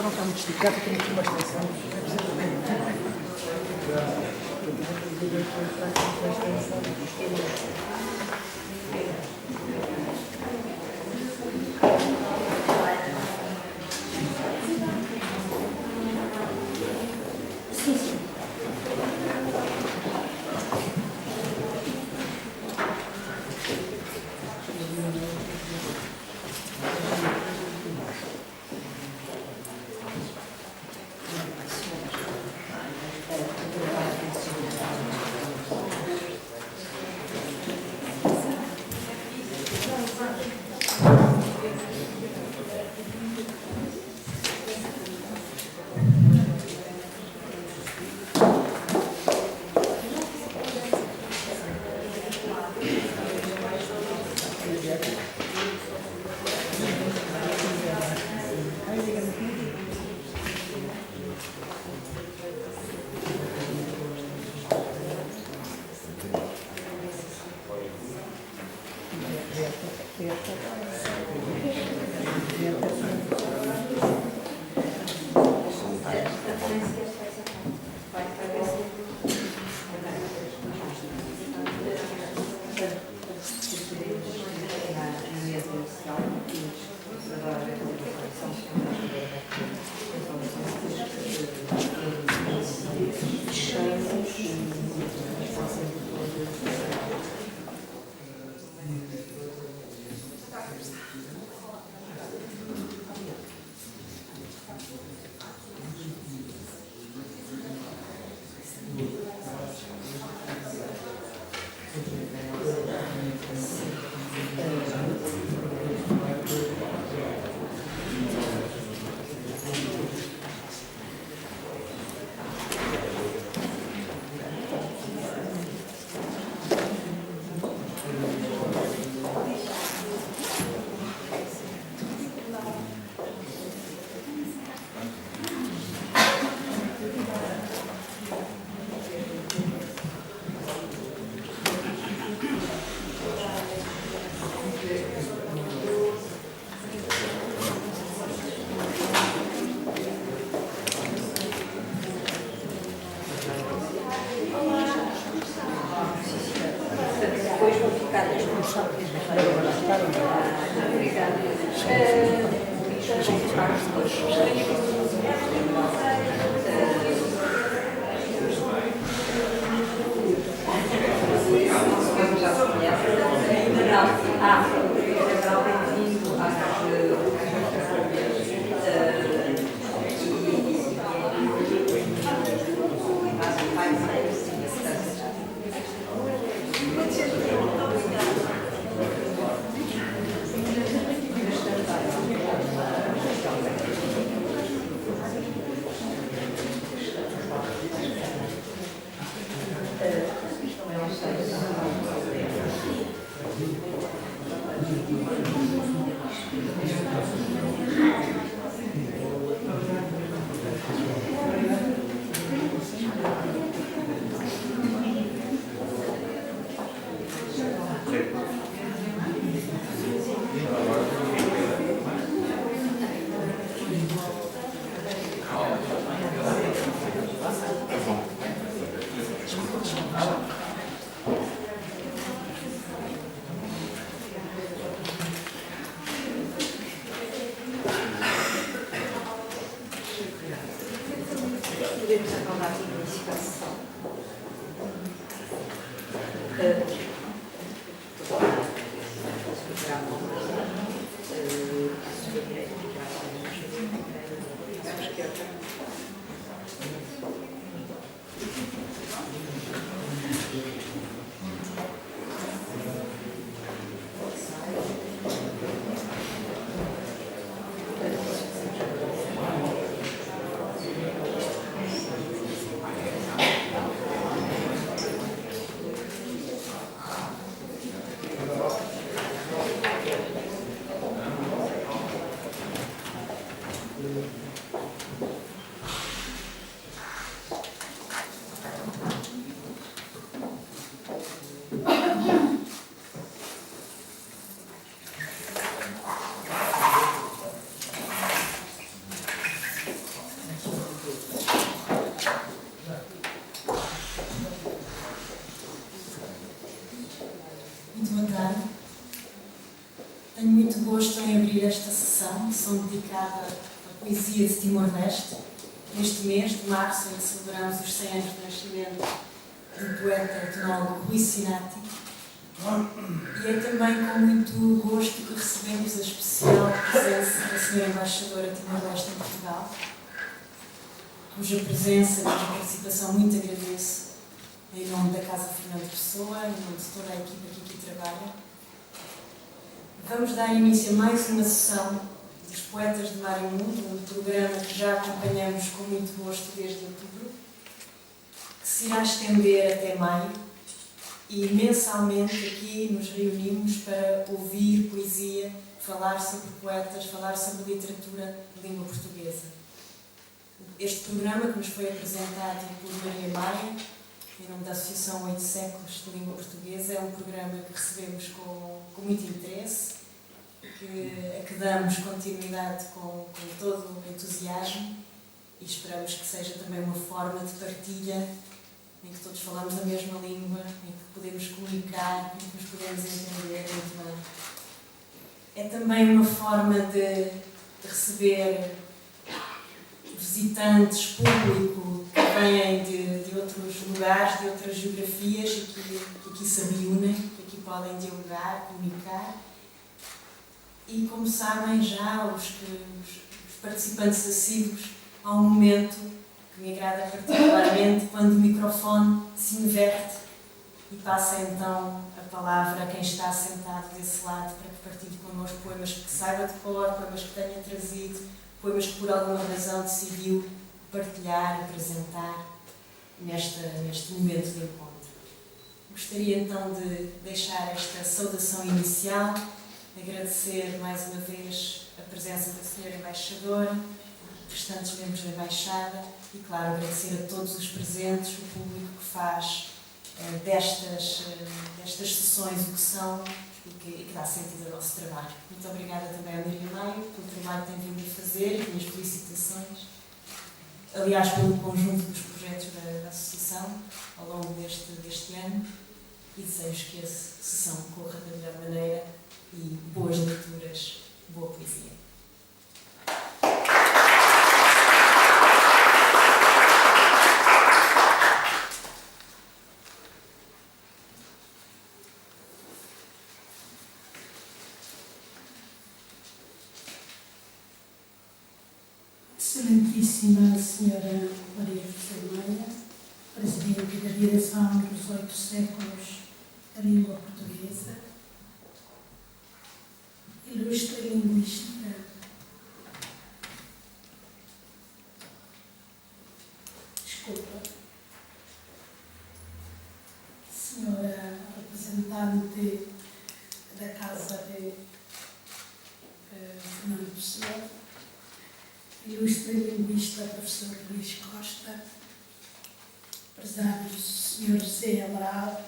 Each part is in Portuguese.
Não está muito esticado, tem aqui uma extensão. Podemos acabar de iniciação. Tenho muito gosto em abrir esta sessão, sessão dedicada à poesia de Timor-Leste. Neste mês de março, em que celebramos os 100 anos do nascimento do poeta etnólogo Rui Sinati. E é também com muito gosto que recebemos a especial presença da Sra. Embaixadora de Timor-Leste em Portugal, cuja presença e cuja participação muito agradeço em nome da Casa Fernando Pessoa, em nome de toda a equipa que aqui trabalha. Vamos dar início a mais uma sessão dos Poetas de Mar e Mundo, um programa que já acompanhamos com muito gosto desde outubro, que se irá estender até maio, e mensalmente aqui nos reunimos para ouvir poesia, falar sobre poetas, falar sobre literatura de língua portuguesa. Este programa, que nos foi apresentado por Maria Maia, em nome da Associação 8 Séculos de Língua Portuguesa, é um programa que recebemos com muito interesse, a que damos continuidade com todo o entusiasmo e esperamos que seja também uma forma de partilha em que todos falamos a mesma língua, em que podemos comunicar, em que nos podemos entender muito bem. É também uma forma de receber visitantes, público, que vêm de outros lugares, de outras geografias e que aqui se reúnem, que aqui podem dialogar, comunicar. E, como sabem já, os participantes assíduos, há um momento que me agrada particularmente, quando o microfone se inverte e passa então a palavra a quem está sentado desse lado para que partilhe connosco poemas que saiba de cor, poemas que tenha trazido, poemas que por alguma razão decidiu partilhar, apresentar neste momento de encontro. Gostaria então de deixar esta saudação inicial, agradecer mais uma vez a presença da Sra. Embaixadora, restantes membros da Embaixada e, claro, agradecer a todos os presentes, o público que faz destas sessões o que são e que dá sentido ao nosso trabalho. Muito obrigada também à Maria Maio pelo trabalho que tem vindo a fazer e minhas felicitações. Aliás, pelo conjunto dos projetos da Associação ao longo deste ano e desejo que a sessão corra da melhor maneira e boas leituras, boa poesia. Excelentíssima Senhora Maria José Maia, Presidente da Direção dos 8 Séculos da Língua Portuguesa, ilustre linguística, Senhora representante da Casa de ilustre linguista professor Luís Costa, prezado Sr. José Amaral,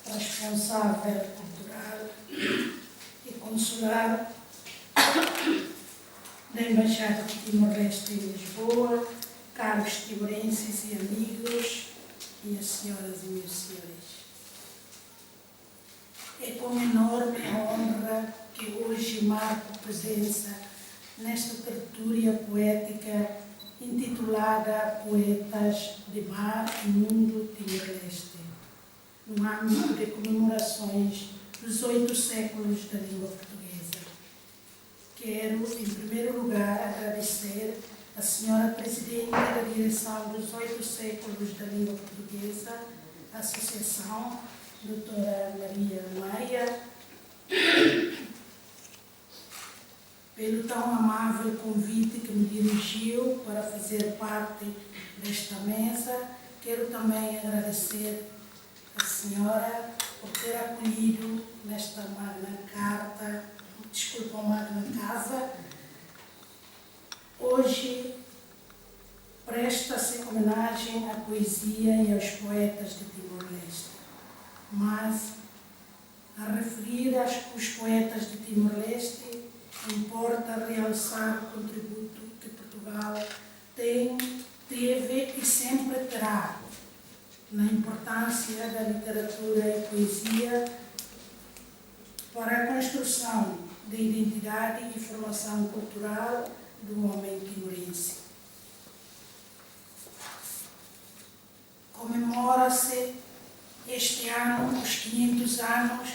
responsável cultural e consular da Embaixada de Timor-Leste em Lisboa, caros timorenses e amigos, minhas senhoras e meus senhores. É com enorme honra que hoje marco presença nesta tertúlia poética intitulada Poetas de Mar e Mundo Timor-Leste, no âmbito de comemorações dos 8 séculos da língua portuguesa. Quero, em primeiro lugar, agradecer à Senhora Presidente da Direção dos 8 séculos da língua portuguesa, a Associação, Doutora Maria Maia, pelo tão amável convite que me dirigiu para fazer parte desta mesa. Quero também agradecer à senhora por ter acolhido nesta magna casa. Hoje presta-se homenagem à poesia e aos poetas de Timor-Leste, mas a referir os poetas de Timor-Leste, importa realçar o contributo que Portugal teve e sempre terá na importância da literatura e poesia para a construção da identidade e formação cultural do homem timorense. Comemora-se este ano os 500 anos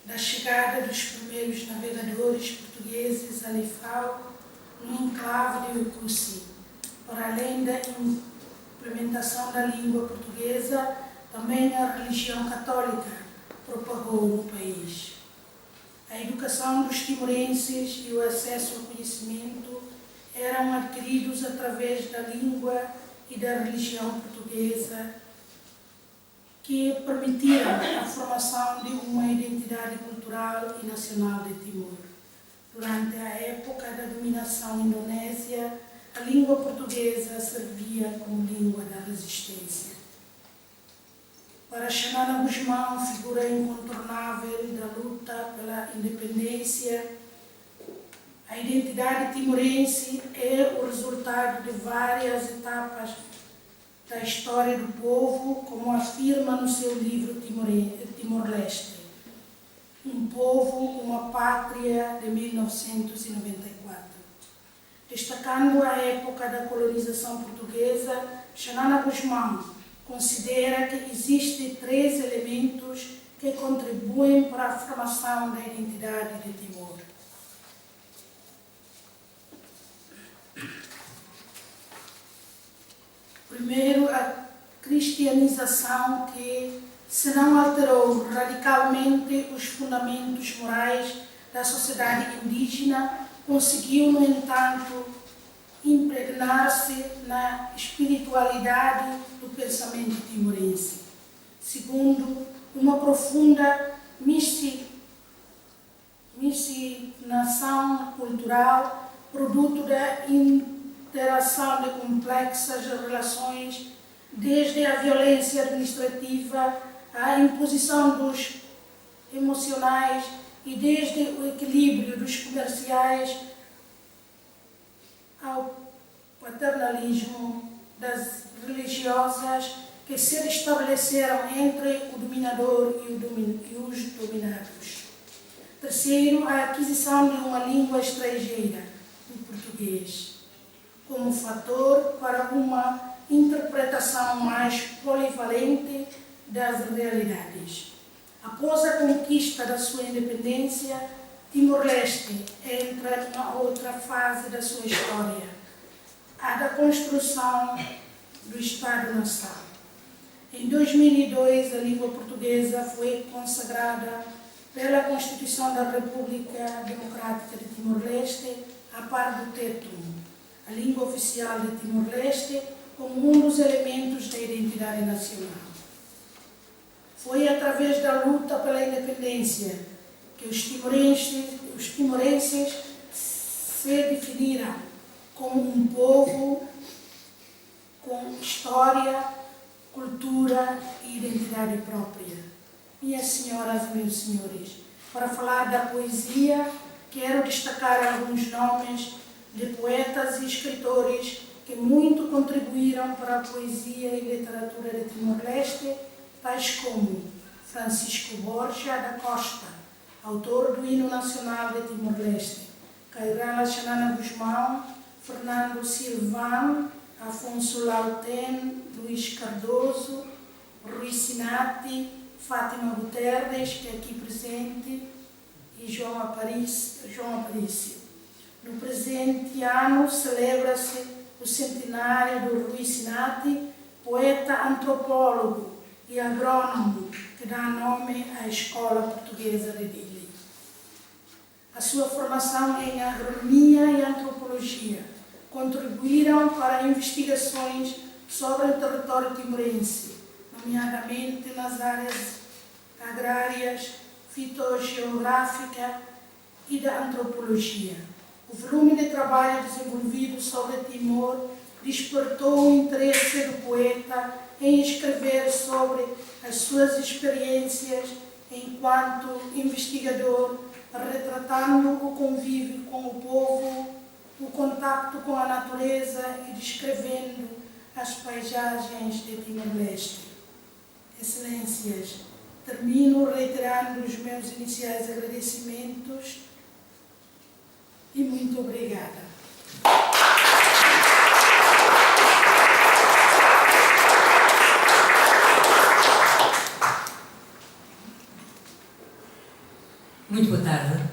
da chegada dos primeiros navegadores portugueses a Lifau, no enclave de Ucusi. Para além da implementação da língua portuguesa, também a religião católica propagou no país. A educação dos timorenses e o acesso ao conhecimento eram adquiridos através da língua e da religião portuguesa, que permitiram a formação de uma identidade cultural e nacional de Timor. Durante a época da dominação indonésia, a língua portuguesa servia como língua da resistência. Para Xanana Gusmão, figura incontornável da luta pela independência, a identidade timorense é o resultado de várias etapas da história do povo, como afirma no seu livro Timor-Leste, Um Povo, uma Pátria, de 1994. Destacando a época da colonização portuguesa, Xanana Gusmão considera que existem 3 elementos que contribuem para a formação da identidade de Timor. Primeiro, a cristianização que, se não alterou radicalmente os fundamentos morais da sociedade indígena, conseguiu, no entanto, impregnar-se na espiritualidade do pensamento timorense. Segundo, uma profunda miscigenação cultural, produto da interação de complexas relações, desde a violência administrativa à imposição dos emocionais e desde o equilíbrio dos comerciais ao paternalismo das religiosas que se estabeleceram entre o dominador e os dominados. Terceiro, a aquisição de uma língua estrangeira, o português, como fator para uma interpretação mais polivalente das realidades. Após a conquista da sua independência, Timor-Leste entra numa outra fase da sua história, a da construção do Estado-nação. Em 2002, a língua portuguesa foi consagrada pela Constituição da República Democrática de Timor-Leste, a par do Tetum, a língua oficial de Timor-Leste, como um dos elementos da identidade nacional. Foi através da luta pela independência que os timorenses se definiram como um povo com história, cultura e identidade própria. Minhas senhoras e meus senhores, para falar da poesia, quero destacar alguns nomes de poetas e escritores que muito contribuíram para a poesia e literatura de Timor-Leste, tais como Francisco Borja da Costa, autor do hino nacional de Timor-Leste, Cairala Xanana Guzmão, Fernando Silvão, Afonso Lauten, Luís Cardoso, Rui Sinati, Fátima Guterres, que é aqui presente, e João Aparício. No presente ano celebra-se o centenário do Rui Sinati, poeta, antropólogo e agrônomo, que dá nome à Escola Portuguesa de Dili. A sua formação em agronomia e antropologia contribuíram para investigações sobre o território timorense, nomeadamente nas áreas agrárias, fitogeográfica e da antropologia. O volume de trabalho desenvolvido sobre Timor despertou o interesse do poeta em escrever sobre as suas experiências enquanto investigador, retratando o convívio com o povo, o contacto com a natureza e descrevendo as paisagens de Timor-Leste. Excelências, termino reiterando os meus iniciais agradecimentos e muito obrigada. Muito boa tarde.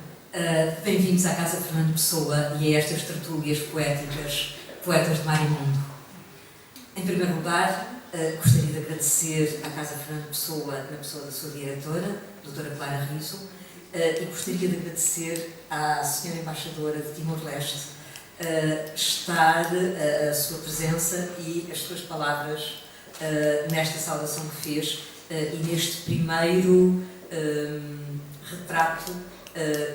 Bem-vindos à Casa Fernando Pessoa e a estas tertúlias poéticas, Poetas de Mar e Mundo. Em primeiro lugar, gostaria de agradecer à Casa Fernando Pessoa, na pessoa da sua diretora, doutora Clara Riso, e gostaria de agradecer à senhora Embaixadora de Timor-Leste estar a sua presença e as suas palavras nesta saudação que fez e neste primeiro retrato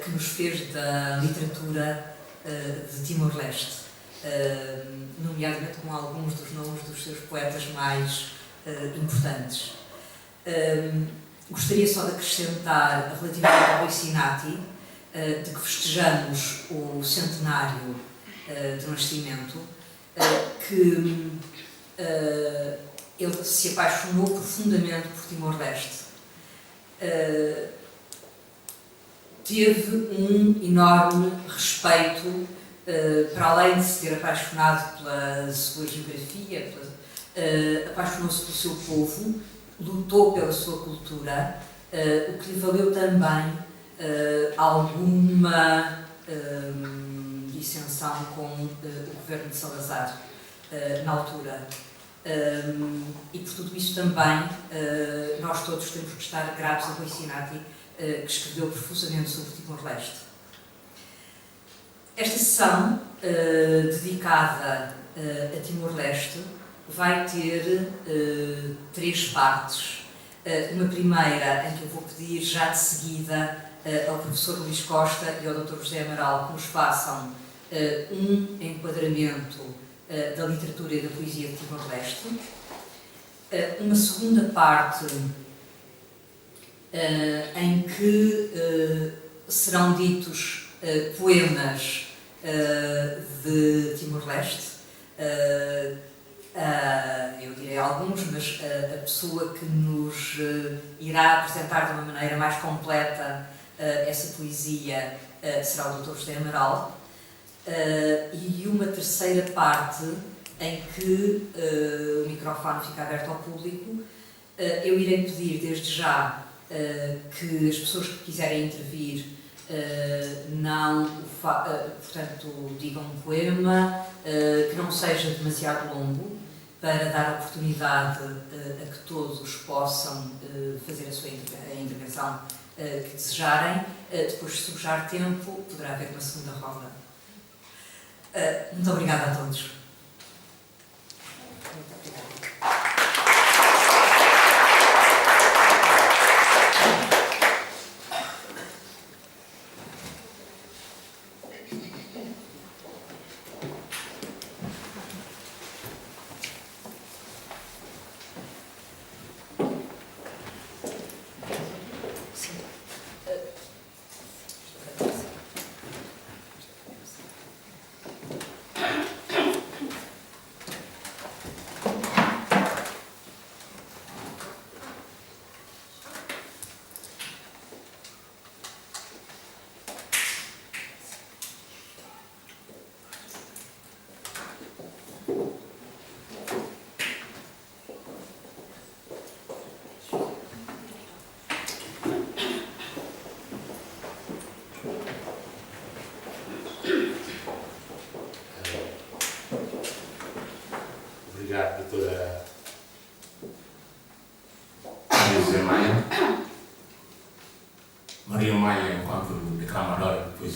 que nos fez da literatura de Timor-Leste, nomeadamente com alguns dos nomes dos seus poetas mais importantes. Gostaria só de acrescentar, relativamente ao Rui Sinati, de que festejamos o centenário do nascimento, que ele se apaixonou profundamente por Timor-Leste. Teve um enorme respeito, para além de se ter apaixonado pela sua geografia, apaixonou-se pelo seu povo, lutou pela sua cultura, o que lhe valeu também alguma dissensão com o governo de Salazar na altura. E por tudo isso também nós todos temos que estar gratos a Rui Sinati, que escreveu profusamente sobre Timor-Leste. Esta sessão, dedicada a Timor-Leste, vai ter 3 partes. Uma primeira, em que eu vou pedir já de seguida ao professor Luís Costa e ao Dr. José Amaral que nos façam um enquadramento da literatura e da poesia de Timor-Leste. Uma segunda parte, em que serão ditos poemas de Timor-Leste. Eu direi alguns, mas a pessoa que nos irá apresentar de uma maneira mais completa essa poesia será o Dr. José Amaral. E uma terceira parte em que o microfone fica aberto ao público. Eu irei pedir desde já que as pessoas que quiserem intervir portanto, digam um poema que não seja demasiado longo, para dar oportunidade a que todos possam fazer a sua intervenção que desejarem. Depois, se sobrar tempo, poderá haver uma segunda roda. Muito obrigada a todos.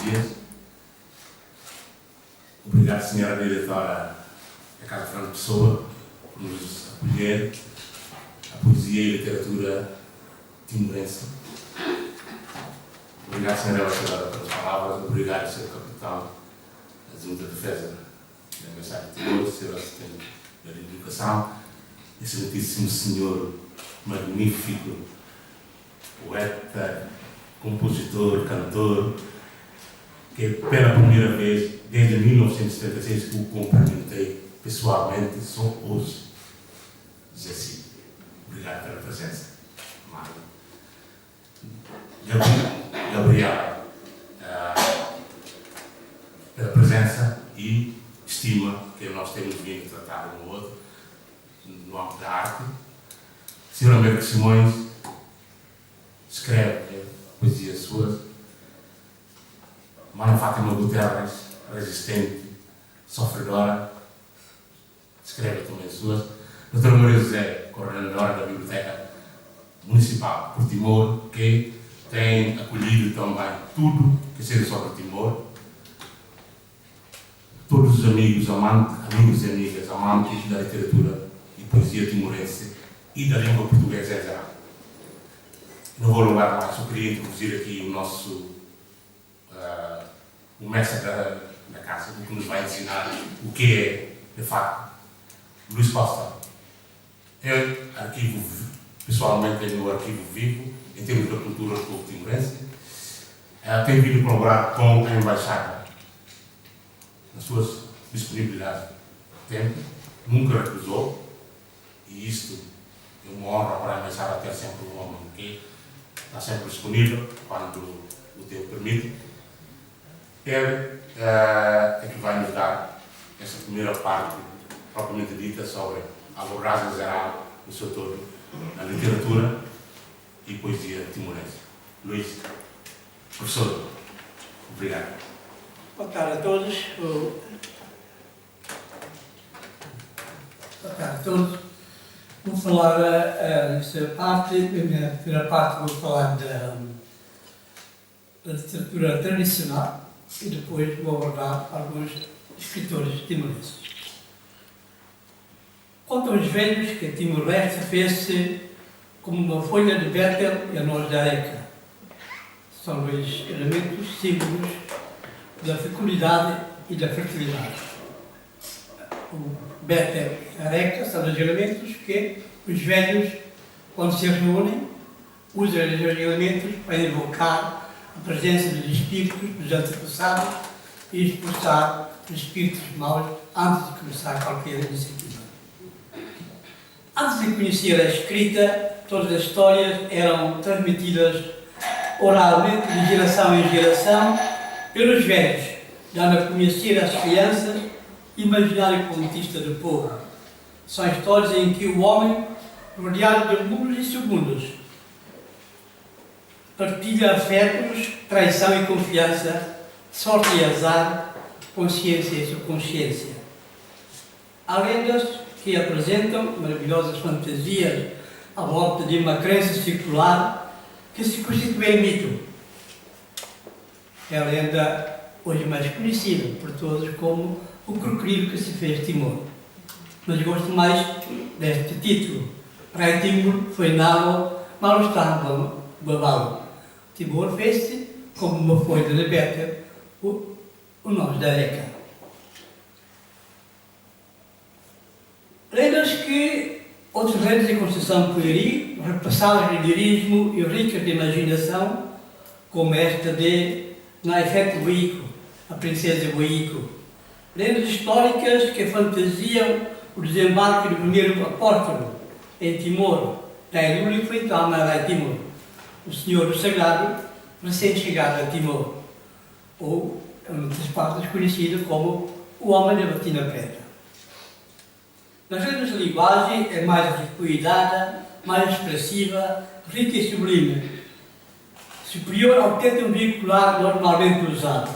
poesias. Obrigado, senhora diretora da Casa Fernando Pessoa, por nos acolher a poesia e literatura timorense. Obrigado, senhora embaixadora, pelas palavras. Obrigado, senhor capitão da Junta de Defesa da Embaixada de Timor, senhor assistente da Educação, excelentíssimo senhor magnífico, poeta, compositor, cantor, que pela primeira vez, desde 1976, que o cumprimentei pessoalmente, só hoje. Diz assim, obrigado pela presença, amado. Gabriela, pela presença e estima que nós temos vindo a tratar um no outro, no âmbito da arte. Senhora Mercedes Simões escreve poesias suas. Mana Fátima Guterres, resistente, sofredora, escreve também suas. Doutora Maria José, coordenadora da Biblioteca Municipal por Timor, que tem acolhido também tudo que seja sobre Timor. Todos os amigos e amigas amantes da literatura e poesia timorense e da língua portuguesa em geral. Não vou alongar mais, só queria introduzir aqui o nosso o mestre da casa, o que nos vai ensinar o que é, de facto, Luís Costa. É arquivo, pessoalmente, é no arquivo vivo, em termos da cultura do povo timorense. Tem vindo colaborar com a Embaixada nas suas disponibilidades de tempo, nunca recusou, e isto é uma honra para a Embaixada ter sempre um homem que está sempre disponível quando o tempo permite. Ele é que vai nos dar essa primeira parte propriamente dita sobre a abordagem geral do seu todo na literatura e poesia timorense. Luís, professor, obrigado. Boa tarde a todos. Boa tarde a todos. Vou falar nesta parte, na primeira parte vou falar da literatura tradicional e depois vou abordar alguns escritores timorenses. Contam os velhos que Timor-Leste fez-se como uma folha de Betel e a noz da areca. São dois elementos símbolos da fecundidade e da fertilidade. O Betel e a areca são os elementos que os velhos, quando se reúnem, usam os elementos para invocar a presença dos espíritos dos antepassados e expulsar os espíritos maus antes de começar qualquer iniciativa. Antes de conhecer a escrita, todas as histórias eram transmitidas oralmente, de geração em geração, pelos velhos, dando a conhecer às crianças o imaginário coletista do povo. São histórias em que o homem, rodeado de mundos e submundos, partilha afetos, traição e confiança, sorte e azar, consciência e subconsciência. Há lendas que apresentam maravilhosas fantasias à volta de uma crença circular que se constitui em mito. É a lenda hoje mais conhecida por todos como o crocodilo que se fez Timor. Mas gosto mais deste título. Rai Timor foi nabo, mal estava babalo. Timor fez-se como uma folha de Betel, o noz da areca. Lendas que outros lendas de construção pueril, repassadas de lirismo e ricas de imaginação, como esta de Naifete Buico, a princesa Buico. Lendas históricas que fantasiam o desembarque do primeiro apóstolo em Timor, Tairuli foi então a Timor, o Senhor do Sagrado, recém-chegado a Timor, ou, em muitas partes, conhecido como o Homem da Batina Preta. Nas letras de linguagem é mais cuidada, mais expressiva, rica e sublime, superior ao tempo vehicular normalmente usado.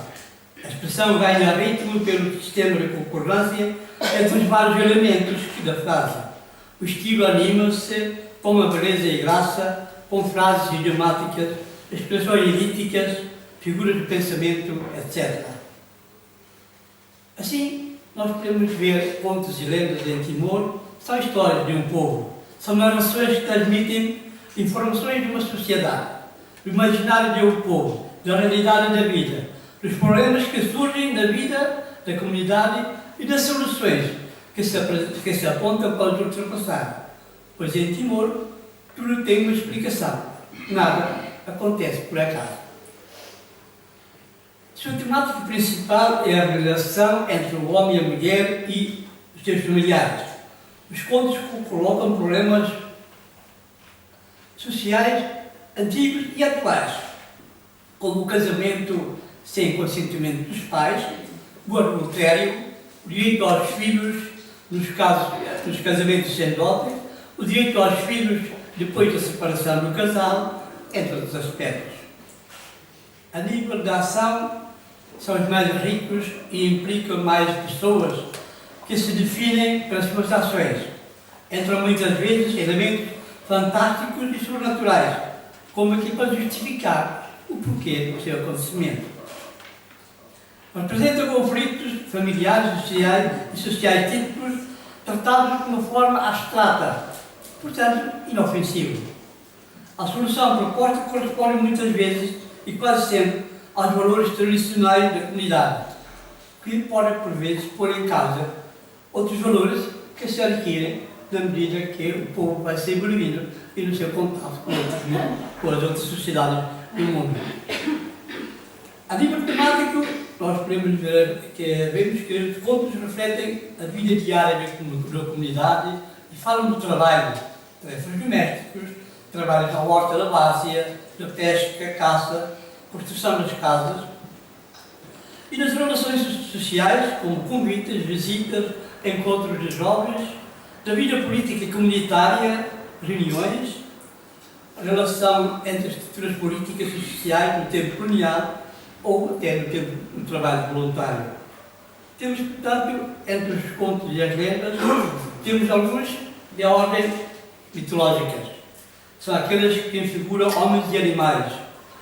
A expressão ganha ritmo pelo sistema de concordância entre os vários elementos da frase. O estilo anima-se com uma beleza e graça, com frases idiomáticas, expressões elíticas, figuras de pensamento, etc. Assim, nós podemos ver contos e lendas em Timor, são histórias de um povo, são narrações que transmitem informações de uma sociedade, do imaginário de um povo, da realidade da vida, dos problemas que surgem na vida da comunidade e das soluções que se apontam para os ultrapassar. Pois em Timor, tudo tem uma explicação, nada acontece por acaso. A sua temática principal é a relação entre o homem e a mulher e os seus familiares. Os contos colocam problemas sociais antigos e atuais, como o casamento sem consentimento dos pais, o adultério, o direito aos filhos nos casamentos sem dote, o direito aos filhos depois da separação do casal, entre outros aspectos. A nível da ação, são os mais ricos e implicam mais pessoas que se definem pelas suas ações. Entram muitas vezes elementos fantásticos e sobrenaturais, como aqui para justificar o porquê do seu acontecimento. Apresenta conflitos familiares e sociais típicos tratados de uma forma abstrata, portanto inofensiva. A solução proposta corresponde muitas vezes e quase sempre aos valores tradicionais da comunidade, que podem por vezes pôr em causa outros valores que se adquirem na medida que o povo vai se evoluindo e no seu contato com as outras sociedades do mundo. A nível temático, nós podemos ver vemos que os contos refletem a vida diária da comunidade e falam do trabalho, tarefas domésticos, trabalhos na horta da várzea, da pesca, caça, construção das casas e das relações sociais, como convites, visitas, encontros de jovens, da vida política e comunitária, reuniões, a relação entre as estruturas políticas e sociais no tempo colonial ou até no tempo do trabalho voluntário. Temos, portanto, entre os contos e as lendas, temos alguns de ordem mitológicas. São aqueles que configuram homens e animais,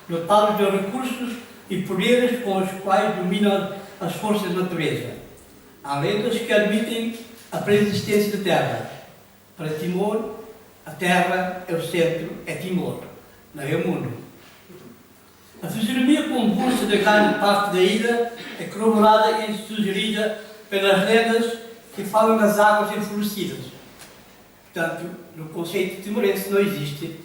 dotados de recursos e poderes com os quais dominam as forças da natureza. Há lendas que admitem a pré-existência da Terra. Para Timor, a Terra é o centro, é Timor, não é o mundo. A fisionomia convulsa da grande parte da ilha é corroborada e sugerida pelas lendas que falam das águas enfurecidas. Portanto, no conceito timorense não existe